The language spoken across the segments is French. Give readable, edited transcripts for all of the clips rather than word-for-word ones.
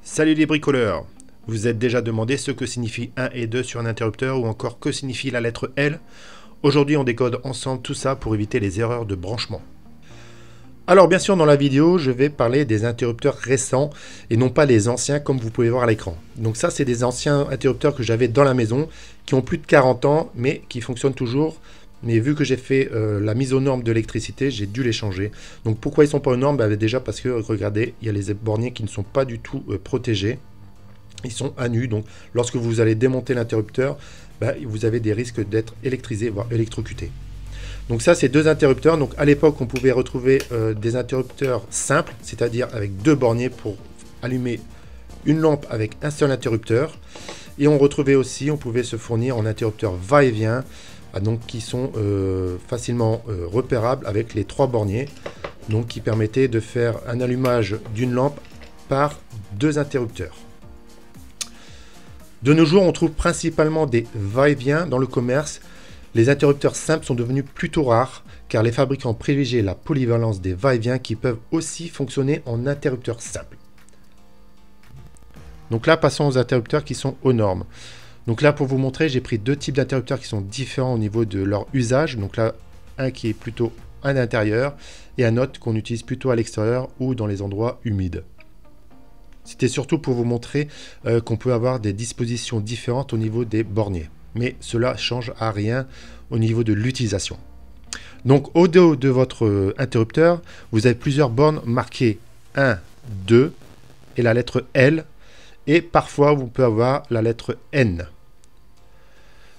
Salut les bricoleurs! Vous êtes déjà demandé ce que signifie 1 et 2 sur un interrupteur ou encore que signifie la lettre L? Aujourd'hui on décode ensemble tout ça pour éviter les erreurs de branchement. Alors bien sûr dans la vidéo je vais parler des interrupteurs récents et non pas les anciens comme vous pouvez voir à l'écran. Donc ça c'est des anciens interrupteurs que j'avais dans la maison qui ont plus de 40 ans mais qui fonctionnent toujours. Mais vu que j'ai fait la mise aux normes de l'électricité, j'ai dû les changer. Donc pourquoi ils ne sont pas aux normes? Déjà parce que, regardez, il y a les borniers qui ne sont pas du tout protégés. Ils sont à nu, donc lorsque vous allez démonter l'interrupteur, vous avez des risques d'être électrisé, voire électrocuté. Donc ça, c'est deux interrupteurs. Donc à l'époque, on pouvait retrouver des interrupteurs simples, c'est-à-dire avec deux borniers pour allumer une lampe avec un seul interrupteur. Et on retrouvait aussi, on pouvait se fournir en interrupteur va-et-vient, donc qui sont facilement repérables avec les trois borniers, donc qui permettaient de faire un allumage d'une lampe par deux interrupteurs. De nos jours, on trouve principalement des va-et-vient dans le commerce. Les interrupteurs simples sont devenus plutôt rares car les fabricants privilégient la polyvalence des va-et-vient qui peuvent aussi fonctionner en interrupteurs simples. Donc là, passons aux interrupteurs qui sont aux normes. Donc là, pour vous montrer, j'ai pris deux types d'interrupteurs qui sont différents au niveau de leur usage. Donc là, un qui est plutôt à l'intérieur et un autre qu'on utilise plutôt à l'extérieur ou dans les endroits humides. C'était surtout pour vous montrer qu'on peut avoir des dispositions différentes au niveau des borniers. Mais cela ne change à rien au niveau de l'utilisation. Donc au dos de votre interrupteur, vous avez plusieurs bornes marquées 1, 2 et la lettre L. Et parfois, vous pouvez avoir la lettre N.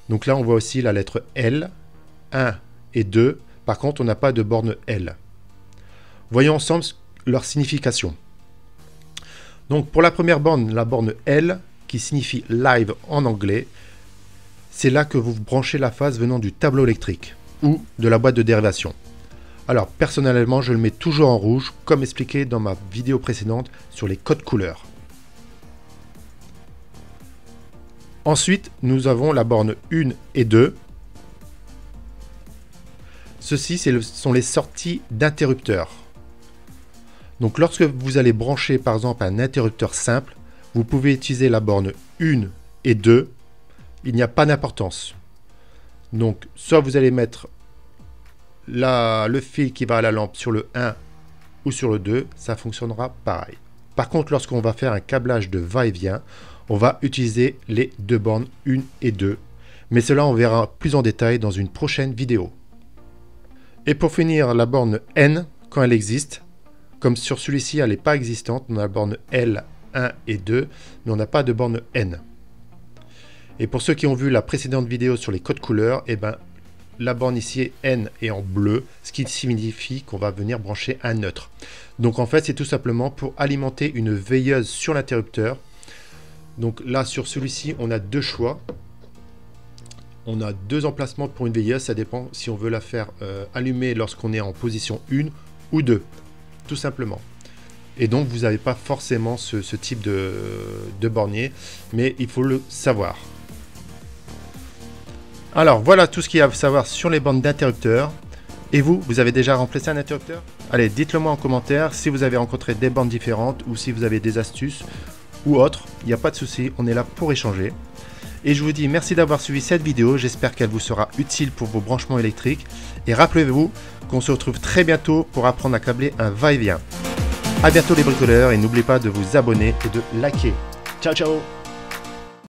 Donc là, on voit aussi la lettre L, 1 et 2. Par contre, on n'a pas de borne L. Voyons ensemble leur signification. Donc pour la première borne, la borne L, qui signifie live en anglais, c'est là que vous branchez la phase venant du tableau électrique ou de la boîte de dérivation. Alors personnellement, je le mets toujours en rouge, comme expliqué dans ma vidéo précédente sur les codes couleurs. Ensuite, nous avons la borne 1 et 2. Ceci, sont les sorties d'interrupteurs. Donc, lorsque vous allez brancher, par exemple, un interrupteur simple, vous pouvez utiliser la borne 1 et 2. Il n'y a pas d'importance. Donc, soit vous allez mettre le fil qui va à la lampe sur le 1 ou sur le 2, ça fonctionnera pareil. Par contre, lorsqu'on va faire un câblage de va-et-vient, on va utiliser les deux bornes 1 et 2. Mais cela, on verra plus en détail dans une prochaine vidéo. Et pour finir, la borne N, quand elle existe, comme sur celui-ci, elle n'est pas existante, on a la borne L, 1 et 2, mais on n'a pas de borne N. Et pour ceux qui ont vu la précédente vidéo sur les codes couleurs, la borne ici N est en bleu, ce qui signifie qu'on va venir brancher un neutre. Donc en fait, c'est tout simplement pour alimenter une veilleuse sur l'interrupteur. Donc là, sur celui-ci, on a deux choix. On a deux emplacements pour une veilleuse. Ça dépend si on veut la faire allumer lorsqu'on est en position 1 ou 2. Tout simplement. Et donc, vous n'avez pas forcément ce type de bornier. Mais il faut le savoir. Alors, voilà tout ce qu'il y a à savoir sur les bornes d'interrupteurs. Et vous avez déjà remplacé un interrupteur? Allez, dites-le moi en commentaire si vous avez rencontré des bornes différentes ou si vous avez des astuces ou autre, il n'y a pas de souci, on est là pour échanger. Et je vous dis merci d'avoir suivi cette vidéo, j'espère qu'elle vous sera utile pour vos branchements électriques. Et rappelez-vous qu'on se retrouve très bientôt pour apprendre à câbler un va-et-vient. A bientôt les bricoleurs et n'oubliez pas de vous abonner et de liker. Ciao ciao!